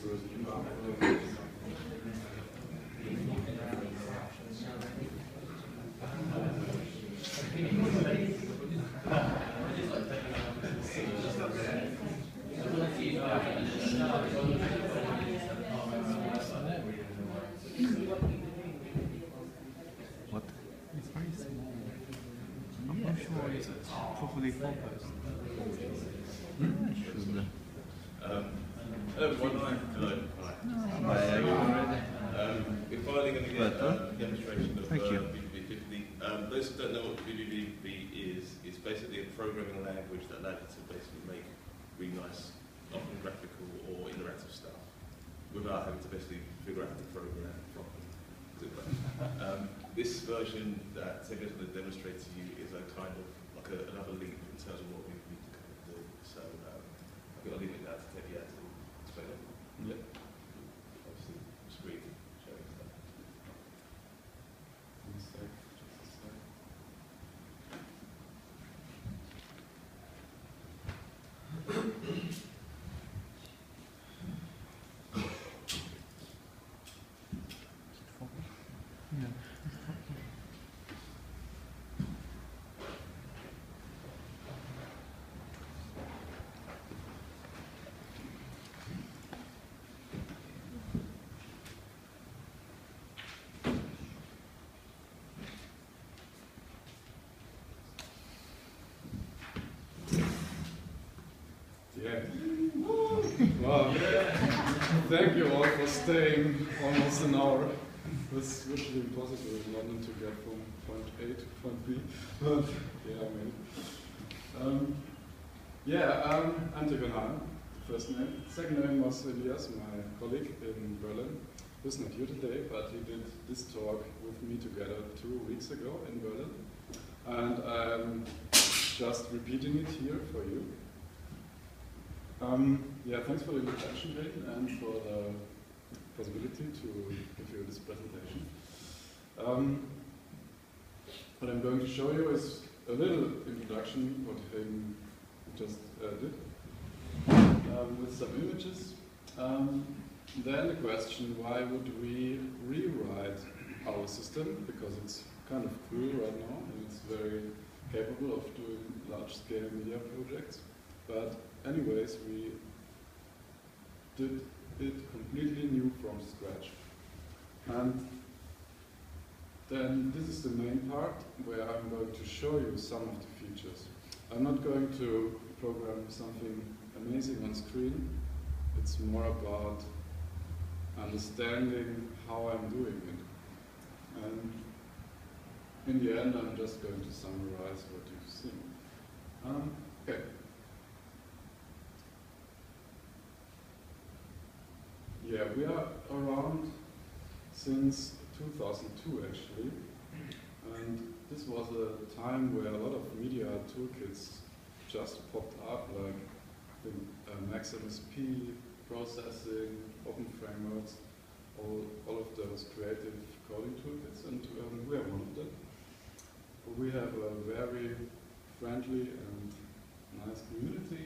version. What? It's very small. I'm not sure it's properly focused. I should. Hello. Hi. We're finally going to get a demonstration of vvvv50. Those who don't know what vvvv is, it's basically a programming language that allows you to basically make really nice, often graphical or interactive stuff without having to basically figure out how to program properly. This version that Ted is going to demonstrate to you is a kind of like another leap in terms of what we need to kind of do. So I'm going to leave it now to Ted to explain it. Yeah. Obviously, screen showing stuff. Just a sec. Yeah. Wow. Thank you all for staying almost an hour. It was virtually impossible in London to get from point A to point B. But yeah, I mean. I'm Tegan, first name. Second name was Elias, my colleague in Berlin. He's not here today, but he did this talk with me together 2 weeks ago in Berlin. And I'm just repeating it here for you. Thanks for the invitation, Hayden, and for the possibility to give you this presentation. What I'm going to show you is a little introduction, what Hayden just did, with some images. Then the question, why would we rewrite our system? Because it's kind of cool right now, and it's very capable of doing large-scale media projects. But anyways, we did it completely new from scratch. And then this is the main part where I'm going to show you some of the features. I'm not going to program something amazing on screen. It's more about understanding how I'm doing it. And in the end, I'm just going to summarize what you've seen. Okay. Yeah, we are around since 2002 actually, and this was a time where a lot of media toolkits just popped up, like I think MaxMSP, processing, open frameworks, all of those creative coding toolkits, and we are one of them. We have a very friendly and nice community.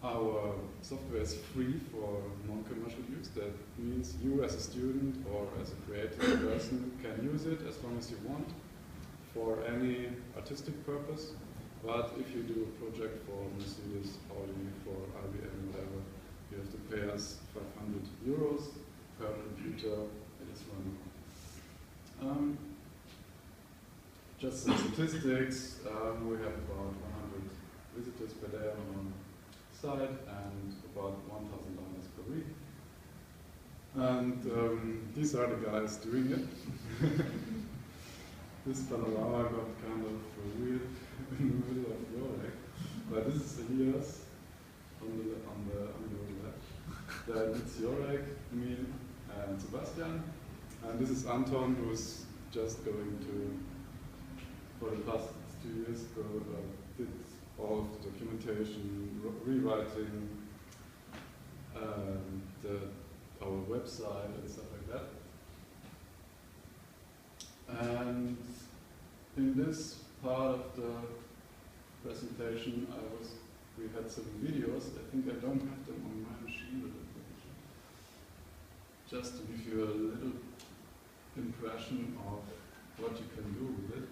Our software is free for non-commercial use. That means you as a student or as a creative person can use it as long as you want for any artistic purpose. But if you do a project for Mercedes, Audi, for IBM, whatever, you have to pay us 500 euros per computer it is running. Just some statistics, we have about 100 visitors per day on site and about $1,000 per week. And these are the guys doing it. This panorama got kind of weird in the middle of your leg. But this is Elias on your left. Then it's Jorek, me, and Sebastian. And this is Anton, who's just going to, for the past 2 years, did all of the documentation, rewriting our website and stuff like that. And in this part of the presentation, we had some videos. I think I don't have them on just to give you a little impression of what you can do with it.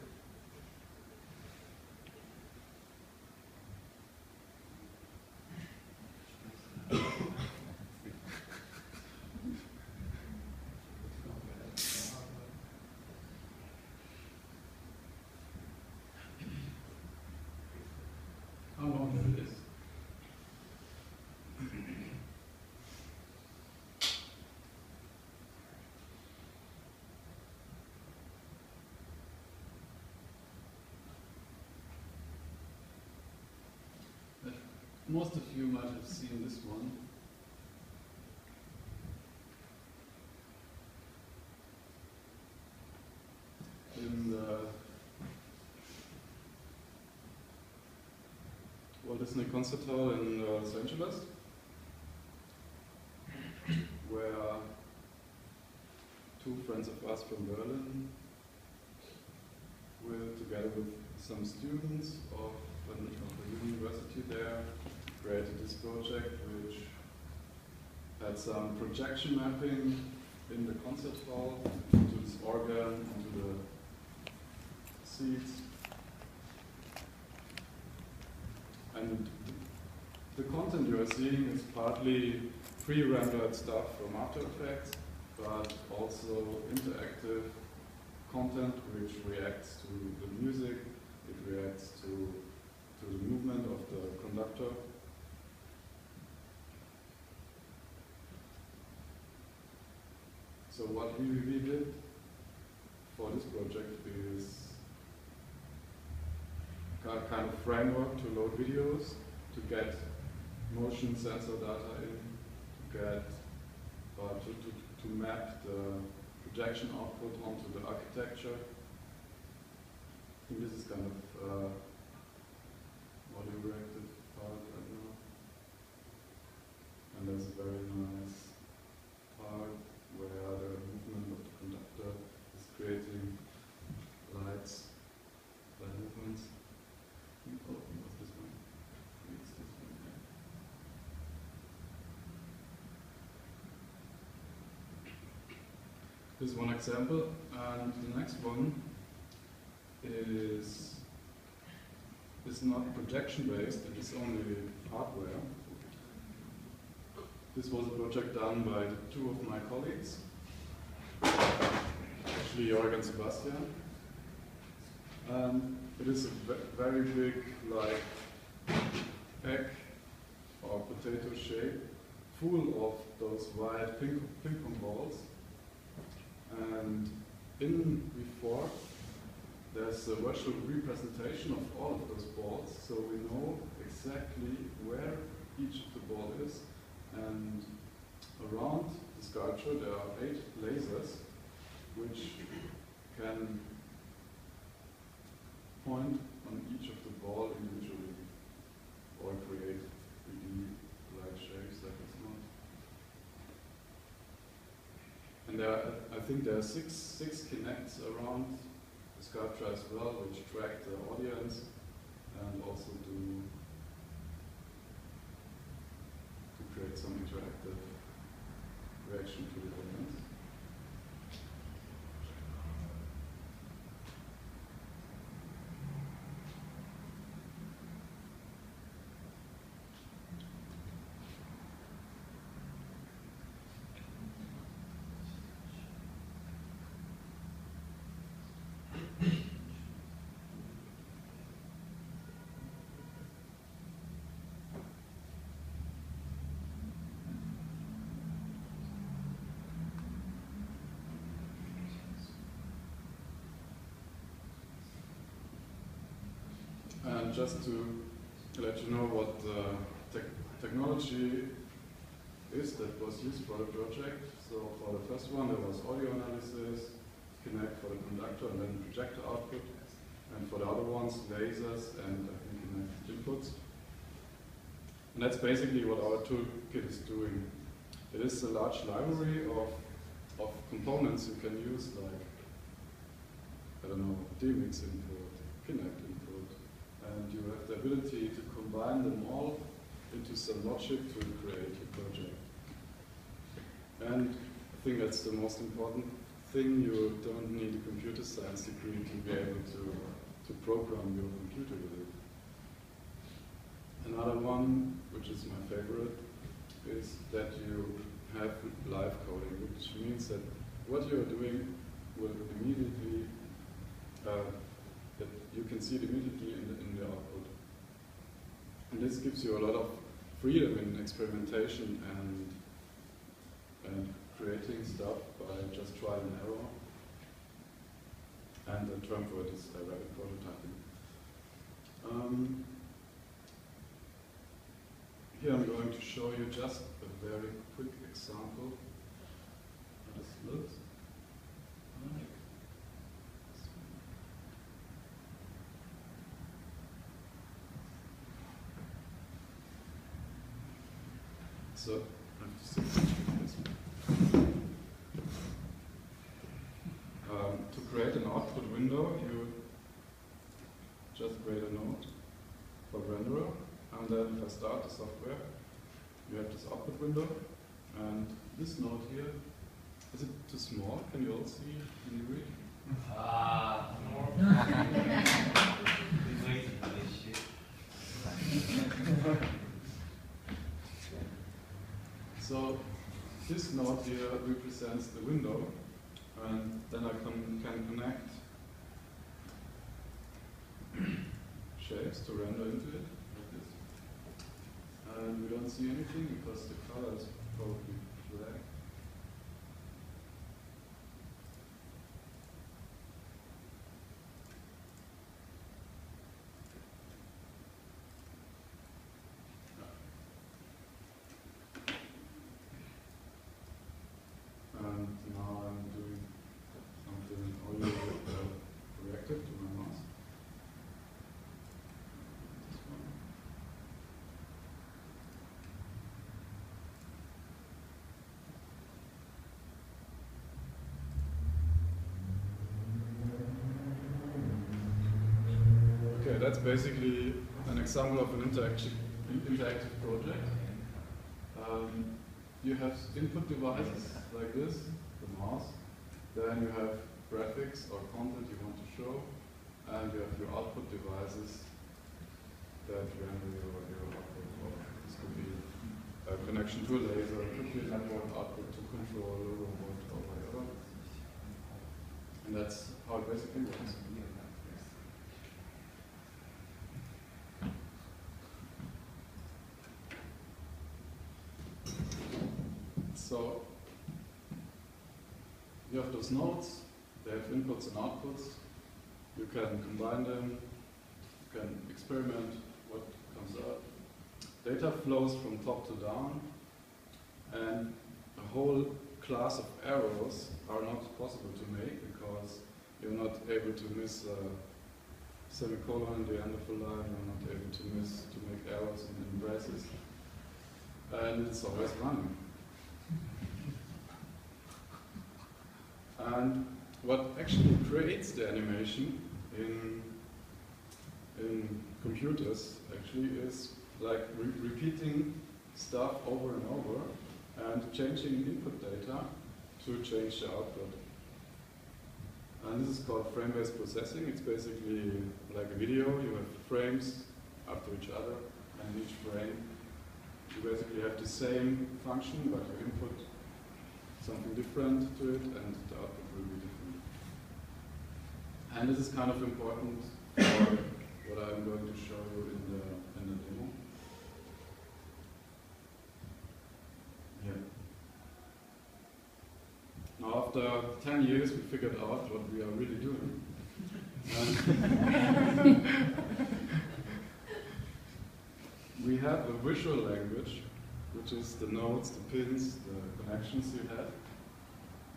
Oh, no, there it is. Most of you might have seen this one. In the Walt Disney Concert Hall in Los Angeles, where two friends of us from Berlin will, together with some students of the university there, created this project which had some projection mapping in the concert hall into this organ, into the seats. And the content you are seeing is partly pre-rendered stuff from After Effects, but also interactive content which reacts to the music, it reacts to the movement of the conductor. So what vvvv did for this project is a kind of framework to load videos, to get motion sensor data in, to get to map the projection output onto the architecture. I think this is kind of audio reactive part right now. And there's a very nice part where the movement of the conductor is creating lights, light movements. Oh, what's this one? It's this one, yeah. This is one example, and the next one is not projection based, it is only hardware. This was a project done by two of my colleagues, actually Jörg and Sebastian. And it is a very big, like, egg or potato shape, full of those white ping pong balls. And in V4, there's a virtual representation of all of those balls, so we know exactly where each of the ball is. And around the sculpture there are 8 lasers which can point on each of the ball individually or create 3D-like shapes like this one. And I think there are six Kinects around the sculpture as well, which track the audience and also to create some interactive reaction to the audience. And just to let you know what the technology is that was used for the project. So for the first one there was audio analysis, Kinect for the conductor and then projector output. And for the other ones, lasers and I think Kinect inputs. And that's basically what our toolkit is doing. It is a large library of components you can use, like, I don't know, DMX input, Kinect input, and you have the ability to combine them all into some logic to create a project. And think that's the most important thing. You don't need a computer science degree to be able to program your computer with it. Another one, which is my favorite, is that you have live coding, which means that what you're doing will immediately, that you can see it immediately in the output. And this gives you a lot of freedom in experimentation and creating stuff by just trial and error. And the term for it is rapid prototyping. Here I'm going to show you just a very quick example how this looks like. So I have to see this. To create an output window, you just create a node for renderer, and then if I start the software, you have this output window, and this node here, is it too small? Can you all see? Can you read? So this node here represents the window, and then I can connect shapes to render into it, like this. And we don't see anything because the color is probably black. And now I'm doing something only reactive to my mouse. This one. Okay, that's basically an example of an interactive project. You have input devices like this, the mouse. Then you have graphics or content you want to show, and you have your output devices that render your output. Or this could be a connection to a laser, it could be a network output to control a robot or whatever. And that's how it basically works. So you have those nodes, they have inputs and outputs, you can combine them, you can experiment what comes out. Data flows from top to down, and a whole class of arrows are not possible to make because you're not able to miss a semicolon at the end of a line, you're not able to make arrows in braces, and it's always running. And what actually creates the animation in computers actually is like repeating stuff over and over and changing input data to change the output. And this is called frame-based processing. It's basically like a video. You have frames after each other, and each frame you basically have the same function, but you input something different to it, and the output will be different. And this is kind of important for what I'm going to show you in the demo. Yeah. Now, after 10 years, we figured out what we are really doing. We have a visual language, which is the nodes, the pins, the connections you have.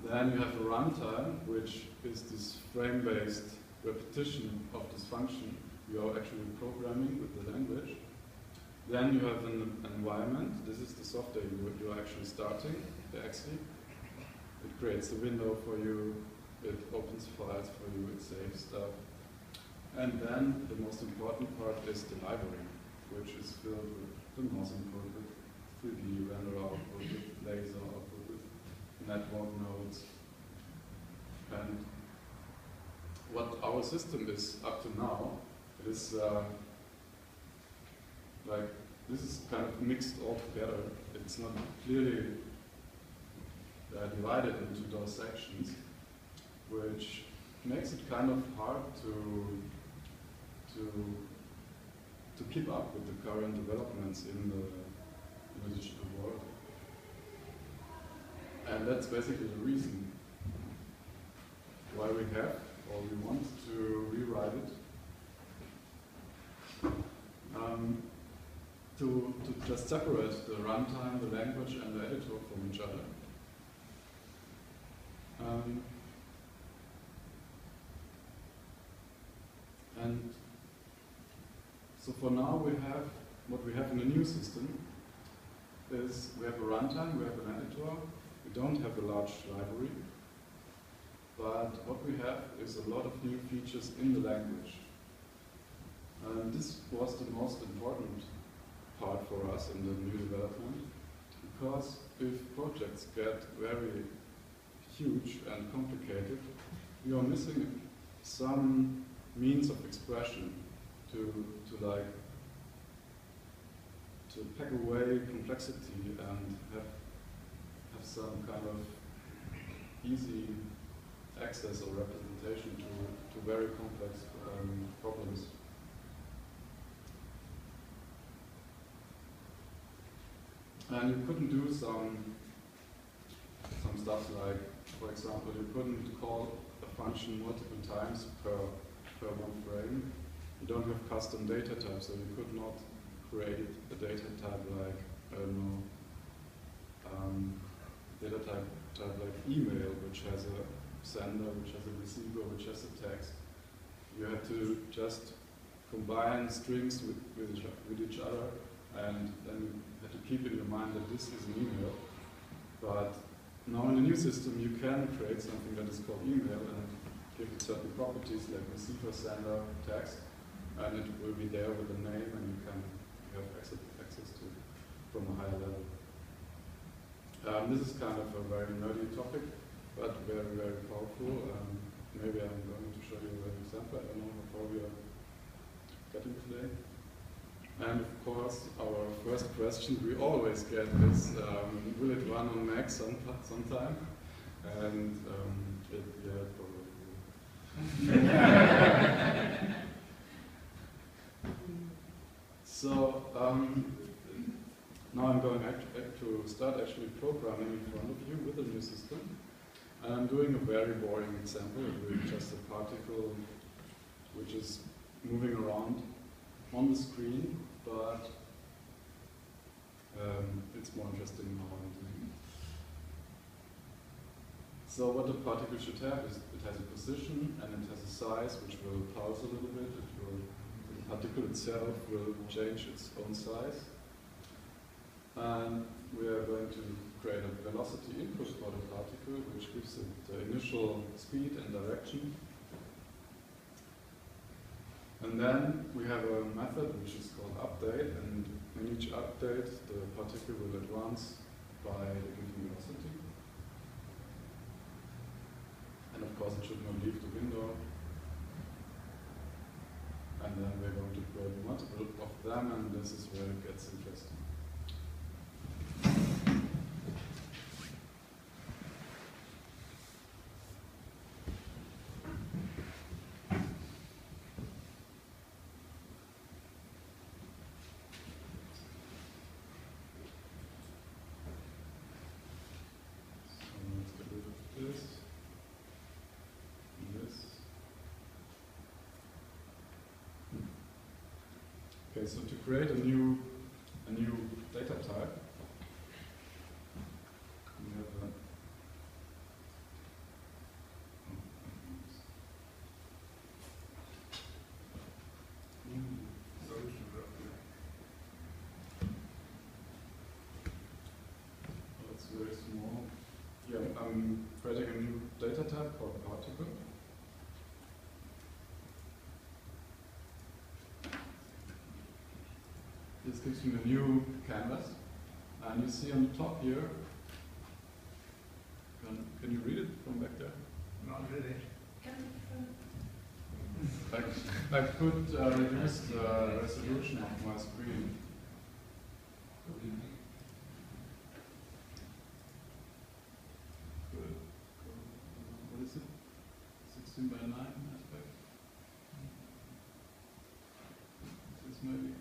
Then you have a runtime, which is this frame-based repetition of this function you are actually programming with the language. Then you have an environment. This is the software you are actually starting, the exe. It creates the window for you, it opens files for you, it saves stuff. And then the most important part is the library, which is filled with the mouse input, with 3D render output, with laser output, with network our system is up to now, it is like, this is kind of mixed all together. It's not clearly divided into those sections, which makes it kind of hard to keep up with the current developments in the digital world. And that's basically the reason why we have, or we want to rewrite it, to just separate the runtime, the language, and the editor from each other. And so for now we have, what we have in the new system is we have a runtime, we have an editor, we don't have a large library, but what we have is a lot of new features in the language. And this was the most important part for us in the new development, because if projects get very huge and complicated, we are missing some means of expression to pack away complexity and have some kind of easy access or representation to very complex problems. And you couldn't do some stuff like, for example, you couldn't call a function multiple times per one frame. You don't have custom data types, so you could not create a data type like, I don't know, data type like email, which has a sender, which has a receiver, which has a text. You had to just combine strings with each other, and then you had to keep in your mind that this is an email. But now in the new system, you can create something that is called email and give it certain properties like receiver, sender, text, and it will be there with a name, and you have access to it from a higher level. This is kind of a very nerdy topic, but very, very powerful. Maybe I'm going to show you an example. I don't know how far we are getting today. And of course, our first question we always get is, will it run on Mac sometime? And yeah, probably will. So now I'm going to start actually programming in front of you with the new system. And I'm doing a very boring example with just a particle which is moving around on the screen, but it's more interesting now I'm doing it. So what the particle should have is it has a position and it has a size which will pulse a little bit. The particle itself will change its own size. And we are going to create a velocity input for the particle, which gives it the initial speed and direction. And then we have a method which is called update, and in each update the particle will advance by the given velocity. And of course it should not leave the window. And then we're going to create multiple of them, and this is where it gets interesting. Okay, so to create a new data type, we have a it's very small. Yeah, I'm creating a new data type called particle. This gives me a new canvas, and you see on the top here, can you read it from back there? Not really. I could reduce the resolution of my screen. What is it? 16 by 9 aspect? This maybe.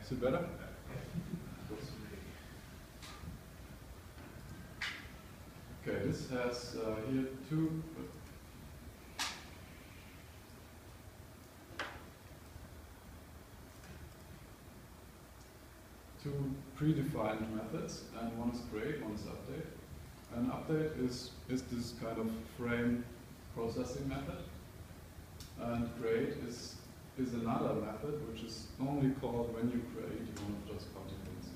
Is it better? Okay, this has here two predefined methods, and one is create, one is update. And update is this kind of frame processing method, and create is another method which is only called when you create one of those particles.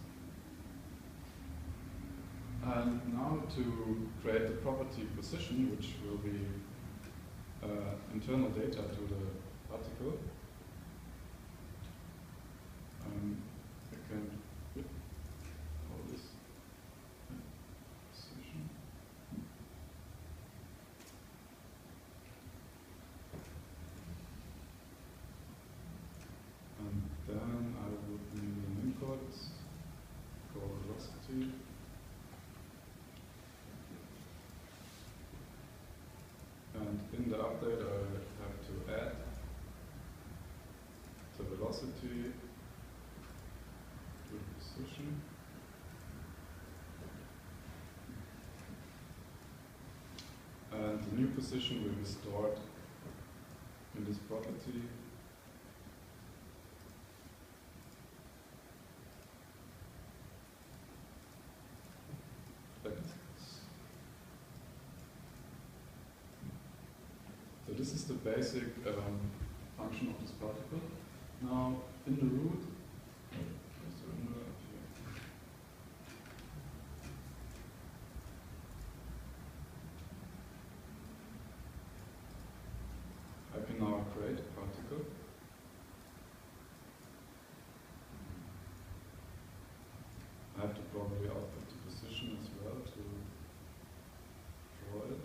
And now to create the property position, which will be internal data to the particle, I can call this position. And then I would need an input called velocity. And in the update I have to add the velocity to the position. And the new position will be stored in this property. Like this. So this is the basic function of this particle. Now in the root, I can now create a particle. I have to probably output the position as well to draw it.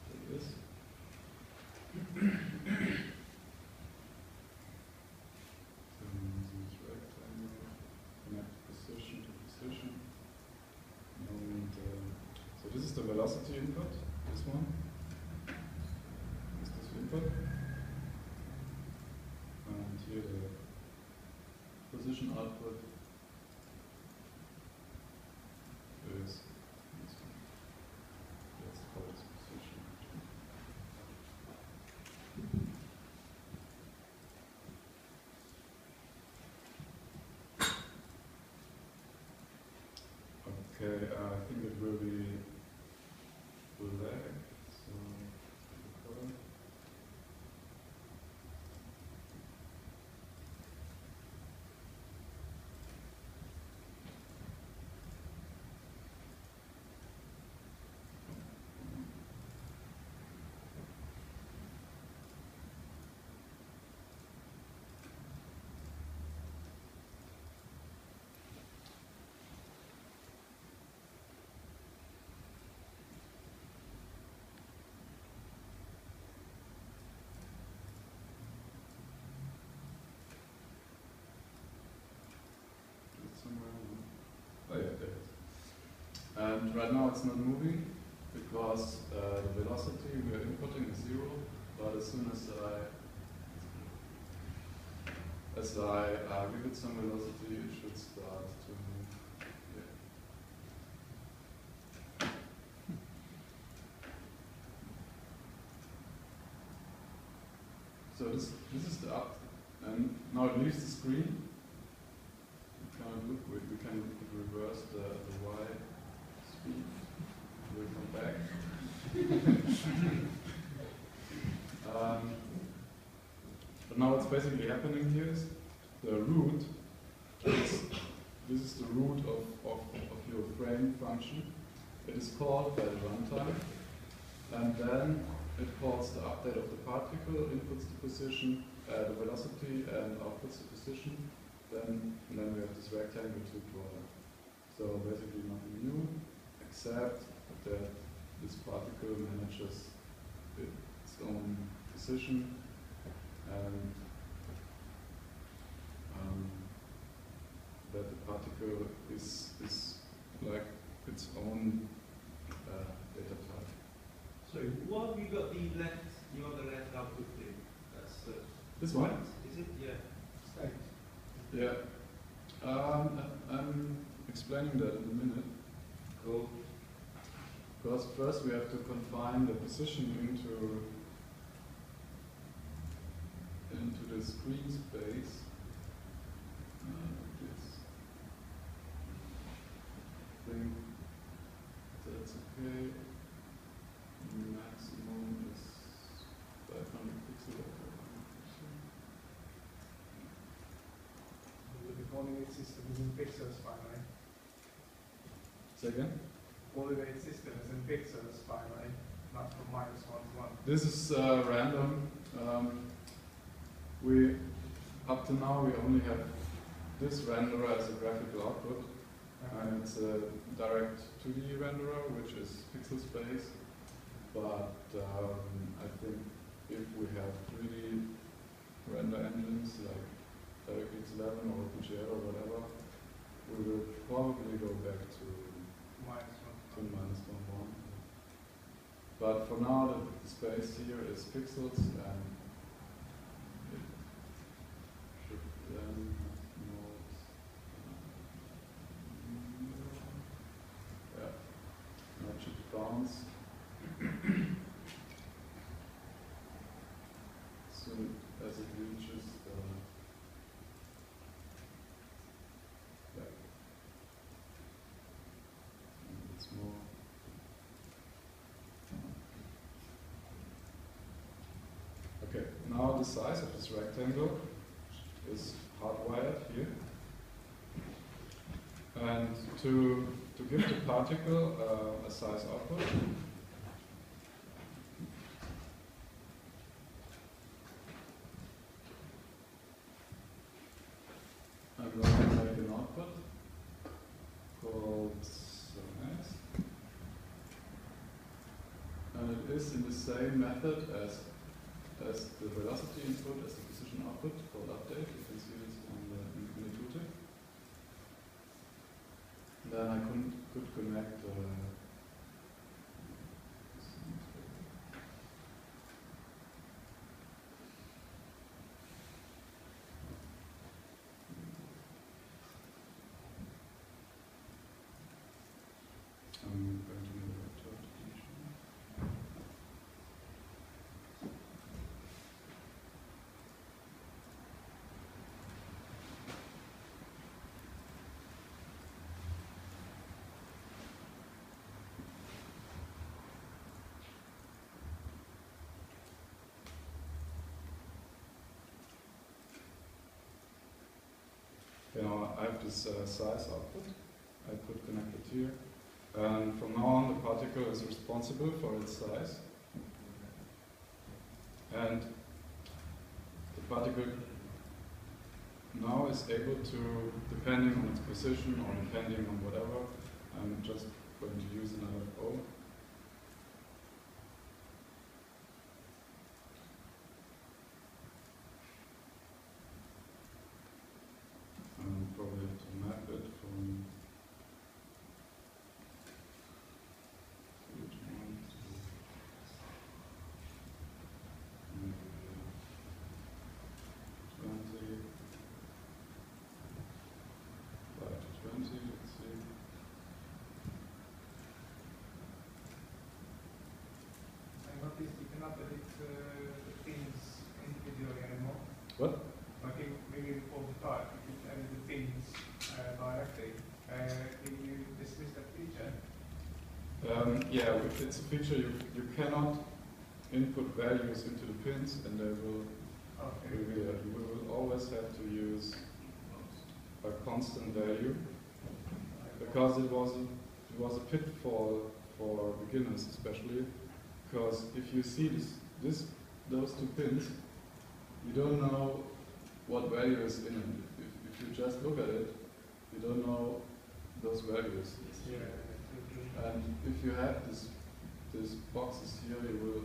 Like this. Then this rectangle, connect position to position. And so this is the velocity input, this one. This is this input. And here the position output is this one. Let's call this position. Okay, I think it will be black, so the color. Oh yeah, there it is. And right now it's not moving because the velocity we are inputting is 0, but as soon as I give it some velocity, it should start to move. Yeah. So this is the up, and now it leaves the screen. We can reverse the y speed. We'll come back. But now what's basically happening here is the root. This is the root of your frame function. It is called by the runtime, and then it calls the update of the particle, inputs the position, the velocity and outputs the position, then we have this rectangle to draw. So basically nothing new, except that this particle manages its own position and that the particle is like its own data type. So what have you got the left output thing? That's this one? Is it? Yeah. State. Yeah. I'm explaining that in a minute. Cool. Because first we have to confine the position into the screen space. This thing, that's okay. Maximum is 500 pixels. The coordinate system is in pixels finally. Say again? Coordinate system is in pixels finally, not from -1 to 1. This is random. Up to now we only have this renderer as a graphical output, and it's a direct 2D renderer, which is pixel space. But I think if we have 3D render engines like DirectX 11 or OpenGL or whatever, we will probably go back to -1. But for now, the space here is pixels, and it should then now it should bounce soon as it reaches the it's more. Okay, now the size of this rectangle is hardwired here. And to give the particle a size output, I'm going to make an output called size. And it is in the same method as the velocity input, as the position output called update. You can see this on the intuitive. Then I could connect I'm going to move it to I have this size output. I could connect it here. And from now on, the particle is responsible for its size. And the particle now is able to, depending on its position or depending on whatever, I'm just going to use an LFO. Probably have to map it from which one to maybe 20, 5 to 20, let's see. I noticed you cannot edit the pins individually anymore. What? Like maybe before the type, you could edit the pins directly. Can you dismiss that feature? Yeah, it's a feature you cannot input values into the pins, and they will you will always have to use a constant value, because it was a pitfall for beginners especially, because if you see those two pins, you don't know what value is in it. If you just look at it, you don't know those values. And if you have these boxes here, you will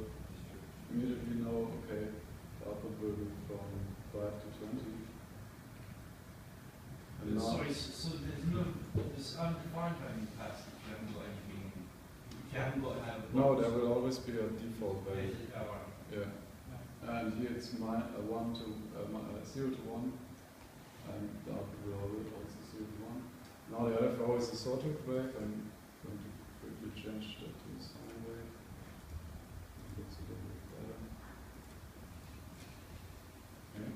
immediately know, okay, the output will be from 5 to 20. And Sorry, so there's undefined value passed if you haven't got anything, if you haven't got another box. no, there will always be a default value. Oh, right. Yeah. And here it's 0 to 1, and the output will always also 0 to 1. Now the other flow is a sawtooth wave. I'm going to quickly change that to a sine wave. It looks a little bit better. Okay.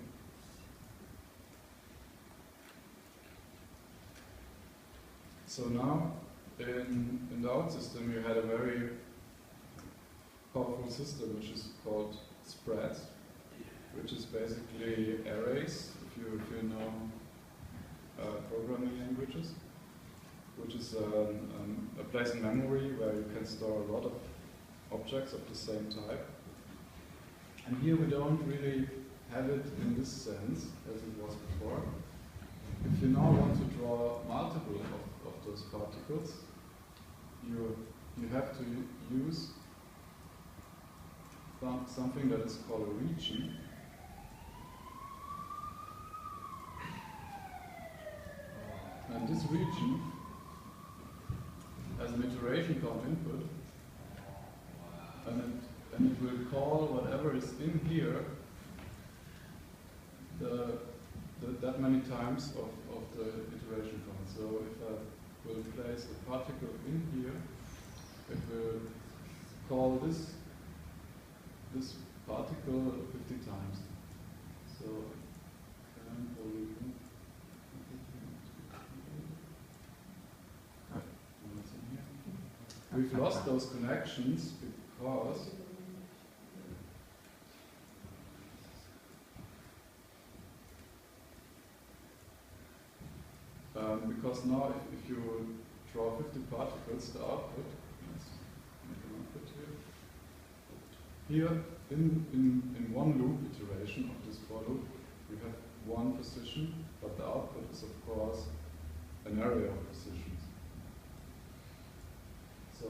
So now, in the out system, you had a very powerful system which is called spreads, which is basically arrays, if you know programming languages, which is a place in memory where you can store a lot of objects of the same type. And here we don't really have it in this sense as it was before. If you now want to draw multiple of those particles, you have to use something that is called a region. And this region has an iteration count input, and it will call whatever is in here that many times of the iteration count. So if I will place a particle in here, it will call this particle 50 times. So we've lost those connections because now if you draw 50 particles, the output, let's make an output here in one loop iteration of this for loop, we have one position, but the output is of course an array of positions. So I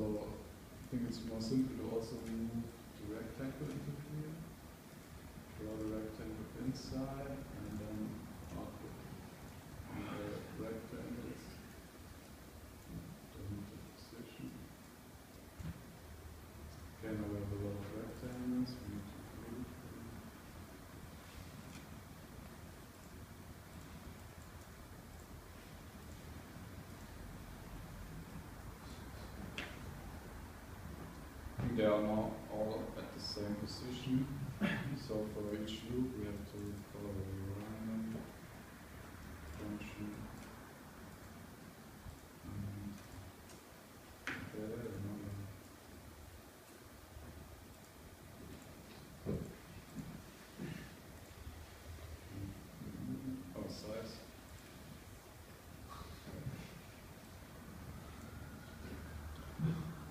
think it's more simple to also move the rectangle into here, draw the rectangle inside, and then output the rectangles, delete the position. Okay, now we have a lot of rectangles, we need to group them. They are now all at the same position, so for each loop we have to call a random function. Size.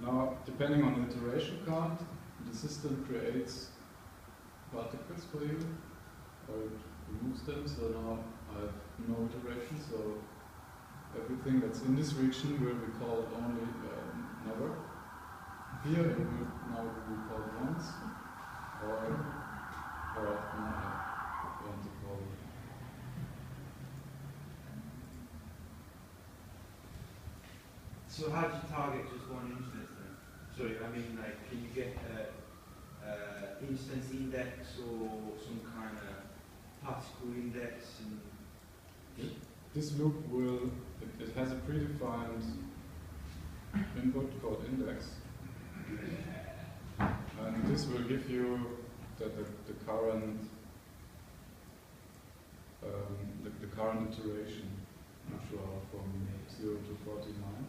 Now, depending on the iteration count, the system creates particles for you, or it removes them. So now I have no iteration, so everything that's in this region will be called only never. Here it will now be called once, or how often I want to call it. So how do you target just one instance then? Sorry, I mean, like, can you get an instance index or some kind of particle index? And this loop will, it has a predefined input called index. And this will give you the current the current iteration, I'm sure, from 0 to 49.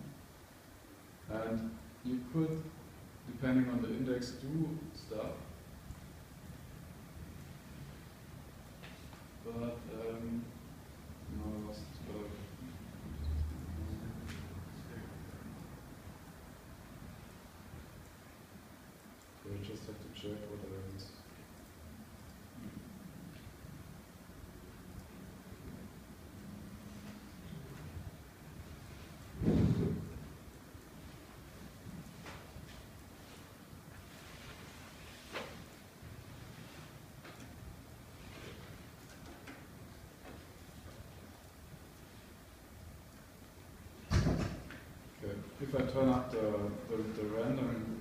And you could, depending on the index, do stuff. But no, I lost. So I just have to check what I was. if I turn up the random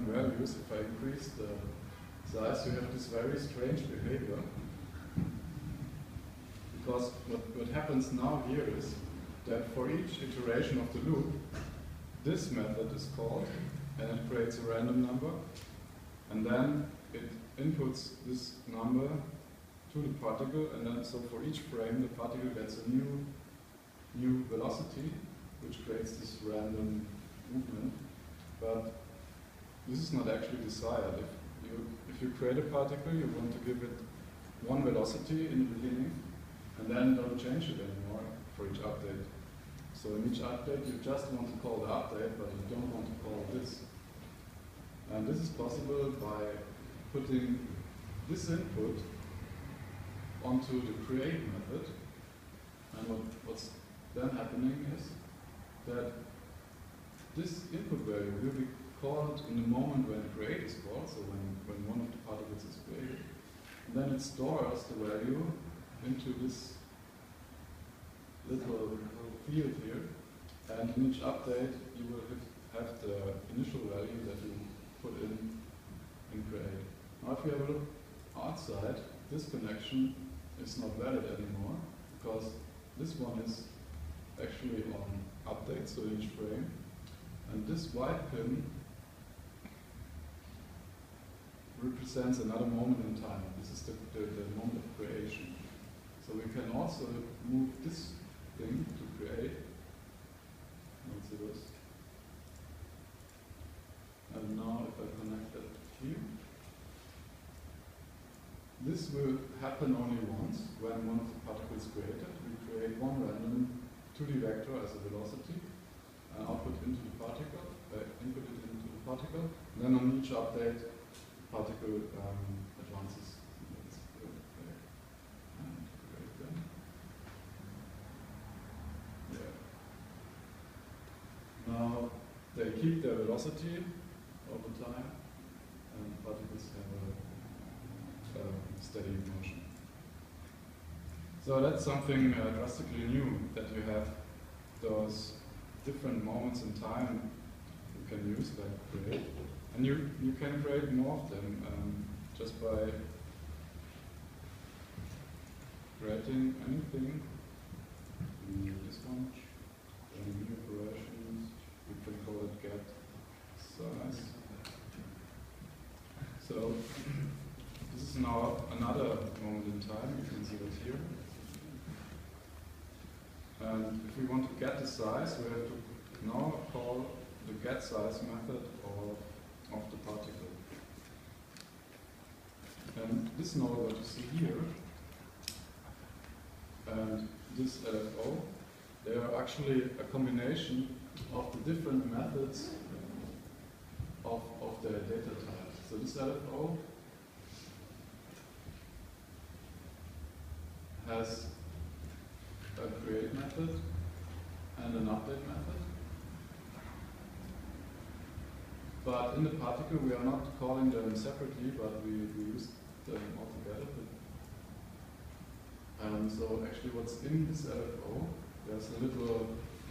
values, if I increase the size, you have this very strange behavior. Because what happens now here is that for each iteration of the loop, this method is called, and it creates a random number, and then it inputs this number to the particle, and then so for each frame the particle gets a new velocity, which creates this random movement. But this is not actually desired. If you create a particle, you want to give it one velocity in the beginning, and then don't change it anymore for each update. So in each update, you just want to call the update, but you don't want to call this. And this is possible by putting this input onto the create method. And what's then happening is that this input value will be called in the moment when create is called, so when one of the particles is created. And then it stores the value into this little field here, and in each update you will have the initial value that you put in create. Now if you have a look outside, this connection is not valid anymore, because this one is actually on update, so each frame, and this white pin represents another moment in time. This is the moment of creation. So we can also move this thing to create. Let's see this. And now if I connect that here, this will happen only once when one of the particles is created. We create one random 2D vector as a velocity and output into the particle, input it into the particle. And then on each update, the particle advances. Let's go back and create them. Yeah. Now they keep their velocity over time, and the particles have a steady motion. So that's something drastically new, that you have those different moments in time you can use, like create. And you can create more of them just by creating anything. This one, new operations, we can call it get size. So this is now another moment in time, you can see that here. And if we want to get the size, we have to now call the get size method of the particle. And this node, what you see here, and this LFO, they are actually a combination of the different methods of the data types. So this LFO has a create method and an update method. But in the particle, we are not calling them separately, but we use them all together. So actually what's in this LFO, there's a little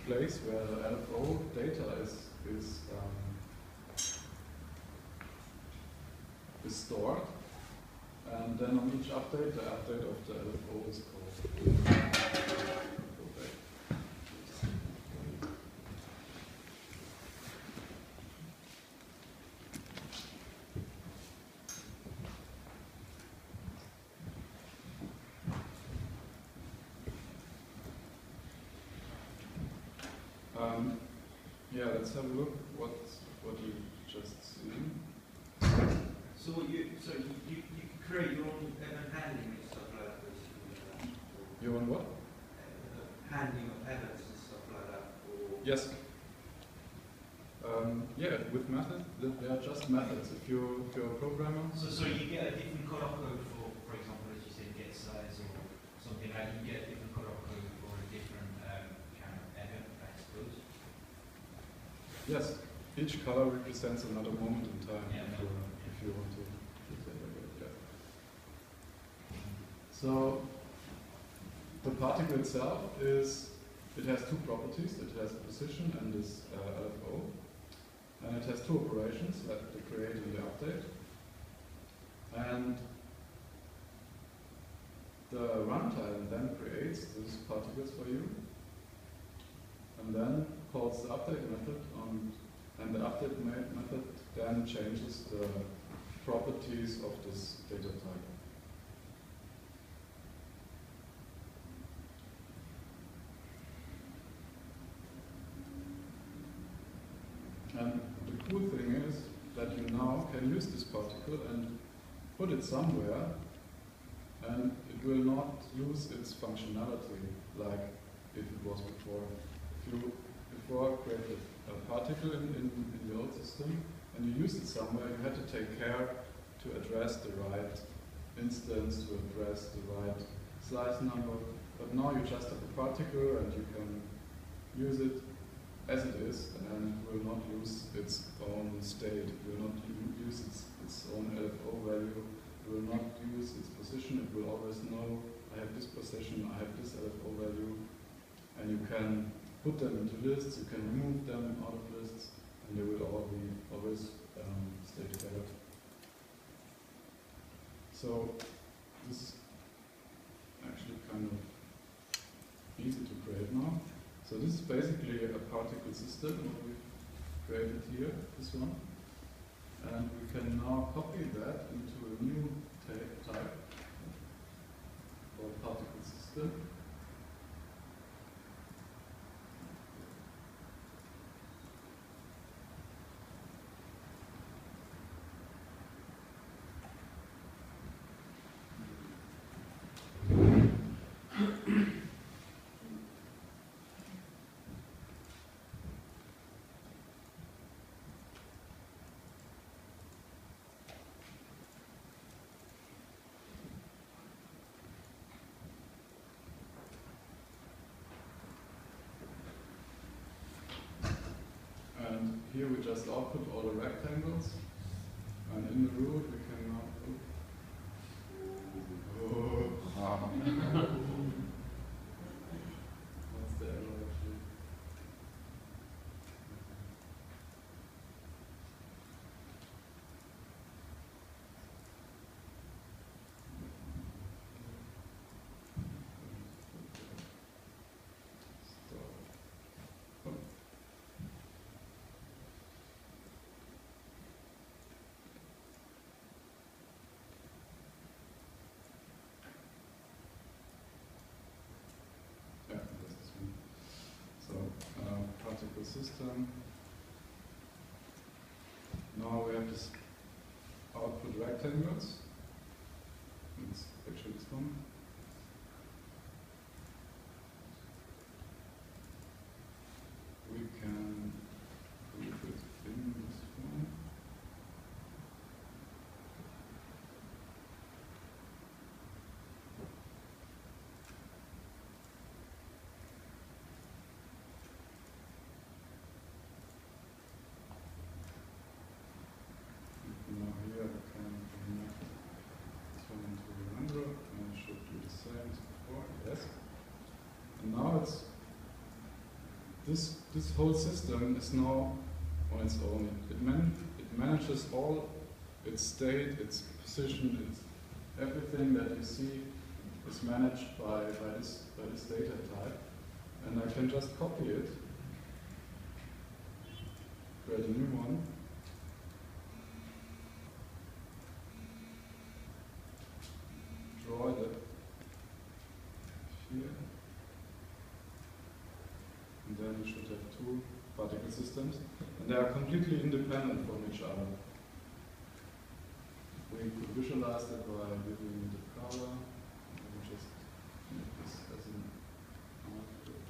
place where the LFO data is stored. And then on each update, the update of the LFO is called. Yeah, let's have a look what you just seen. So you create your own handling and stuff like that, basically. Your own what? Handling of events and stuff like that. Or Yes. Yeah, with methods, they are just methods. If you're a programmer. So you get a different cutoff code for example, as you said, get size or something like you get a different cutoff code for a different kind of event, I suppose. Yes, each color represents another moment in time. Yeah, if you want to. Yeah. So the particle itself is it has two properties. It has a position and this LFO. And it has two operations, like the create and the update. And the runtime then creates these particles for you, and then calls the update method, and the update method then changes the properties of this data type. And the cool thing is that you now can use this particle and put it somewhere, and it will not lose its functionality like if it was before. If you before created a particle in the old system and you used it somewhere, you had to take care to address the right instance, to address the right slice number. But now you just have a particle and you can use it as it is, and will not lose its own state. It will not use its own LFO value. It will not use its position. It will always know, I have this position, I have this LFO value, and you can put them into lists, you can remove them out of lists, and they will always stay together. So this is actually kind of easy to create now. So this is basically a particle system, what we've created here, this one. And we can now copy that into a new type called particle system. And here we just output all the rectangles, and in the root we can now what's the error actually? Particle system. Now we have this output rectangles. It's actually this one. We can put it in this one. Now here I can connect this one into the render, and I should do the same as before, yes. And now it's this whole system is now on its own. It manages all its state, its position, its everything that you see is managed by this data type. And I can just copy it, create a new one. Draw it here, and then you should have two particle systems, and they are completely independent from each other. We could visualize that by giving the color, and just make this as an output.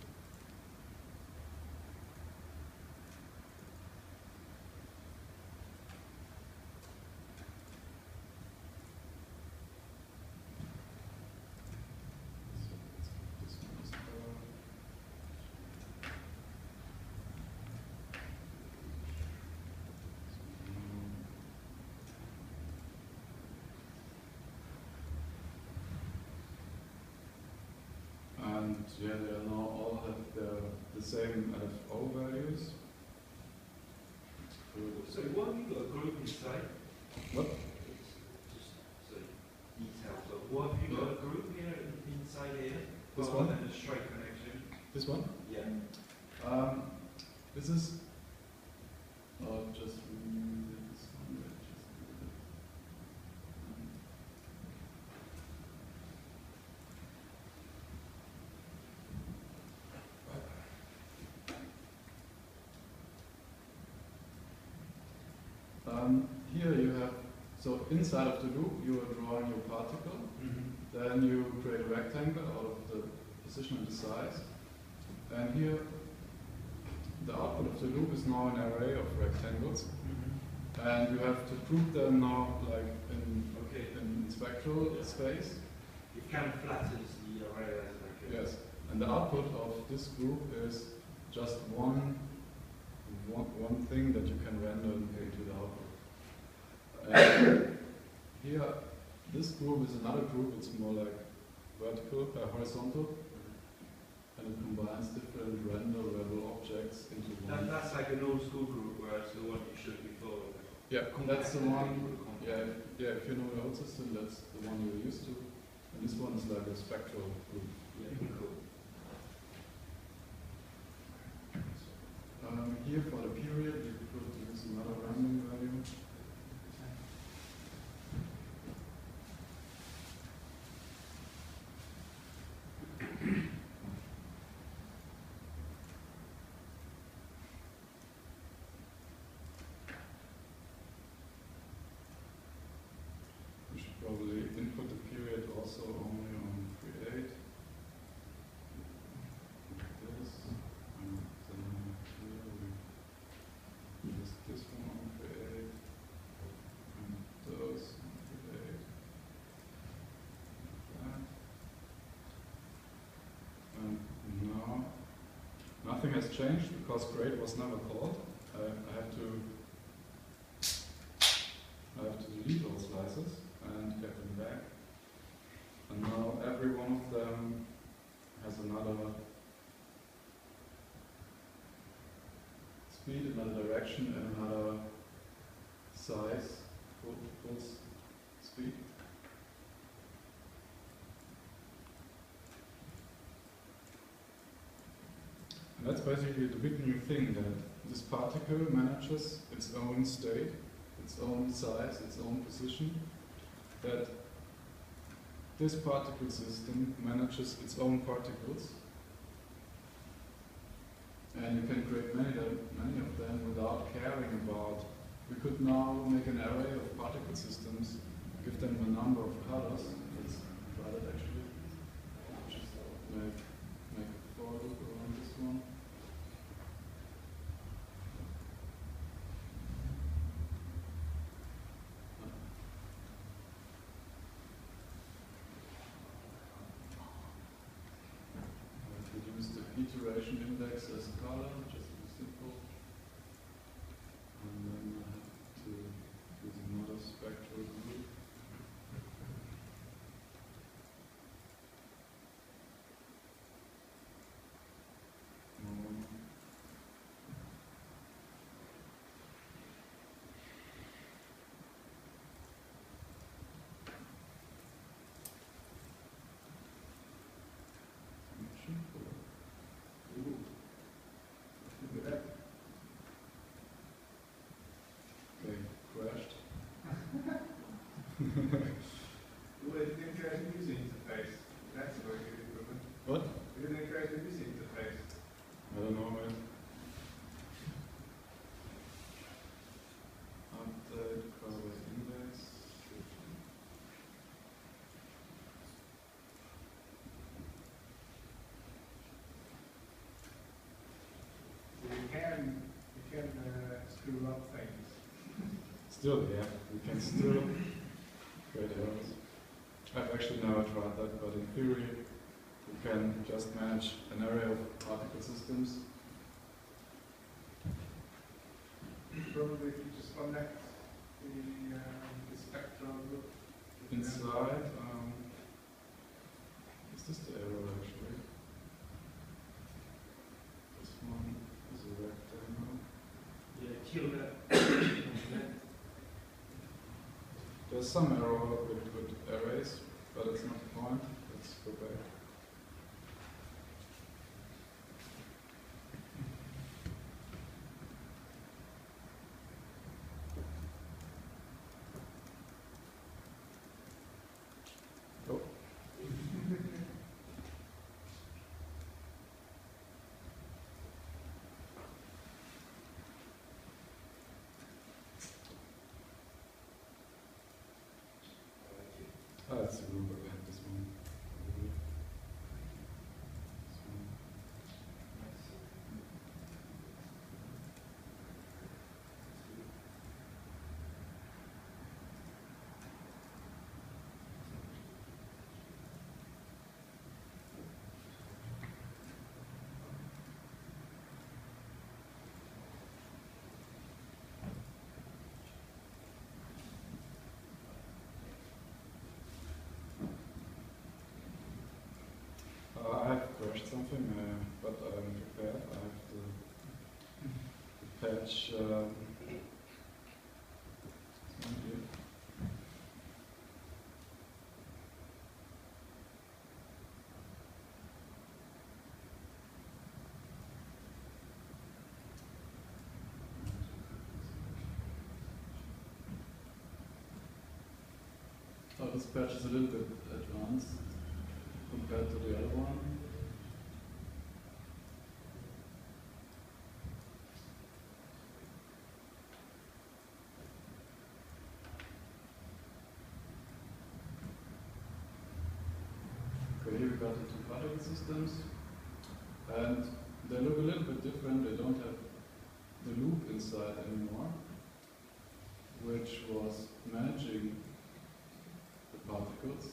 And yeah, they are now all have the same LFO values. So what have you got a group inside? What? Just so detail. So what have you got a group here inside here? This Rather one? than a straight connection. This one? Yeah. This is just remove this one. Here you have, so inside of the loop you are drawing your particle, then you create a rectangle out of the position and the size, and here the output of the loop is now an array of rectangles, and you have to group them now like in spectral space. It kind of flattens the array as like a... Yes, and the output of this group is just one thing that you can render into the output. And here, this group is another group. It's more like horizontal, and it combines different renderable objects into one. That's like an old school group, whereas the one you showed before. Yeah, that's the one. Yeah, if you know the old system, that's the one you're used to. And this one is like a spectral group. Yeah, cool. Here for the period, you could use another random value. We should probably input the period also only on create. Like this. And then here we use this one on create. And those on create. Like that. And now nothing has changed because create was never called. I have to delete those slices and get them back. And now every one of them has another speed, another direction, and another size, full speed. And that's basically the big new thing, that this particle manages its own state, its own size, its own position, that this particle system manages its own particles, and you can create many of them without caring about. We could now make an array of particle systems, give them a number of colors. Let's try that actually. Just make a for loop around this one. Use the iteration index as a color, just to be simple. And then I have to use another spectral group. Okay, crashed. Well, you didn't create a user interface. That's a very good improvement. What? You didn't create a user interface. I don't know, man. Update color index. So you can screw up things. Still, yeah, we can still create errors. I've actually never tried that, but in theory, you can just manage an array of particle systems. Probably if you just connect the spectral group. Inside, is this the error actually? kill that. There's some error with arrays, but it's not the point. Let's go back. Oh. Ah, it's a group again, this one. This one. I have crashed something, but I'm prepared. I have the patch. Oh, this patch is a little bit advanced compared to the other one. Okay, here we got the two particle systems, and they look a little bit different. They don't have the loop inside anymore, which was managing the particles.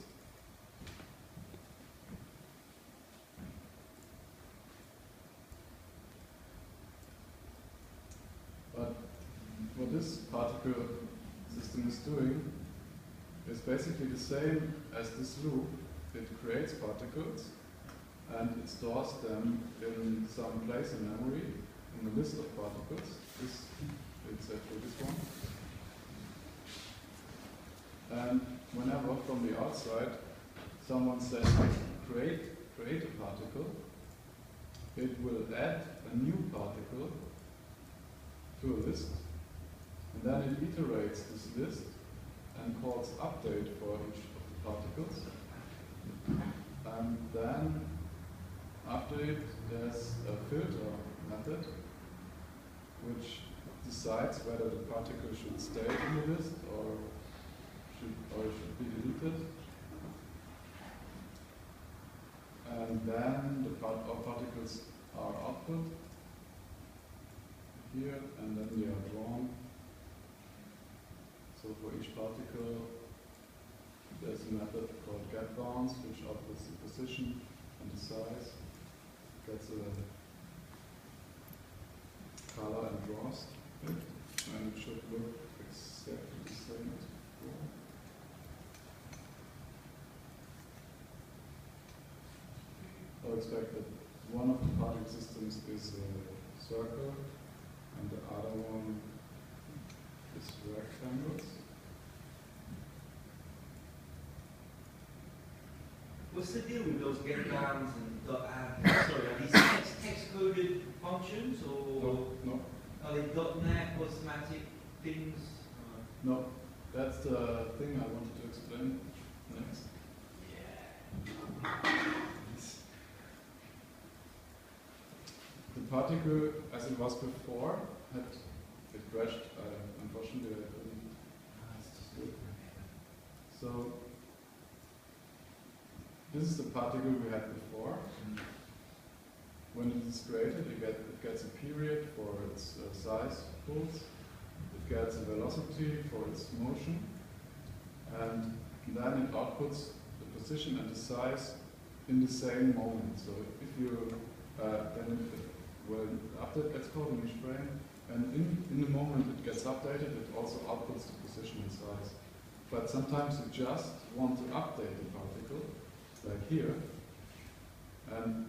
But what this particle system is doing is basically the same as this loop. It creates particles and it stores them in some place in memory, in the list of particles. It's actually this one. And whenever from the outside someone says create a particle, it will add a new particle to a list, and then it iterates this list and calls update for each of the particles. And then after it, there's a filter method which decides whether the particle should stay in the list or should be deleted. And then the particles are output here, and then they are drawn. So for each particle, there's a method called getBounds, which outputs the position and the size, gets a color and draws it, and it should look exactly the same as before. I expect that one of the particle systems is a circle, and the other one is rectangles. What's the deal with those getBounds and sorry, are these text-coded functions or No. are they .NET automatic things? No, that's the thing I wanted to explain next. The particle, as it was before, it crashed. Unfortunately, I couldn't. So this is the particle we had before. When it is created, it gets a period for its size pulse. It gets a velocity for its motion, and then it outputs the position and the size in the same moment. So if you after it gets called in each frame, and in the moment it gets updated, it also outputs the position and size. But sometimes you just want to update the particle, like here, and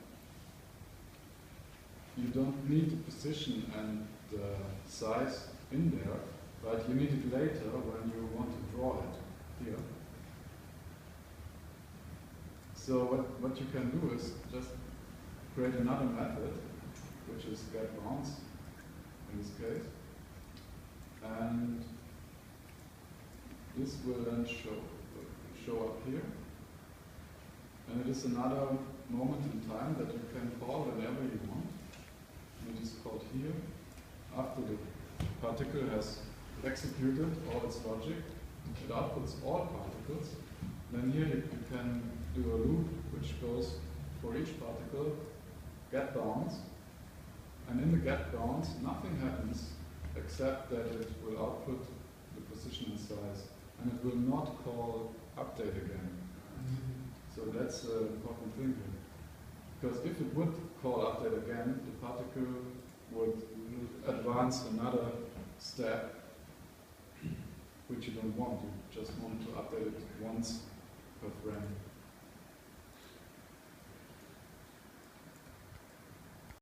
you don't need the position and the size in there, but you need it later when you want to draw it here. So what you can do is just create another method, which is getBounce in this case, and this will then show up here, and it is another moment in time that you can call whenever you want. And it is called here after the particle has executed all its logic. It outputs all particles. Then here you can do a loop which goes for each particle getBounce, and in the getBounce nothing happens except that it will output the position and size, and it will not call update again. So that's an important thing here. Because if it would call update again, the particle would advance another step, which you don't want. You just want to update it once per frame.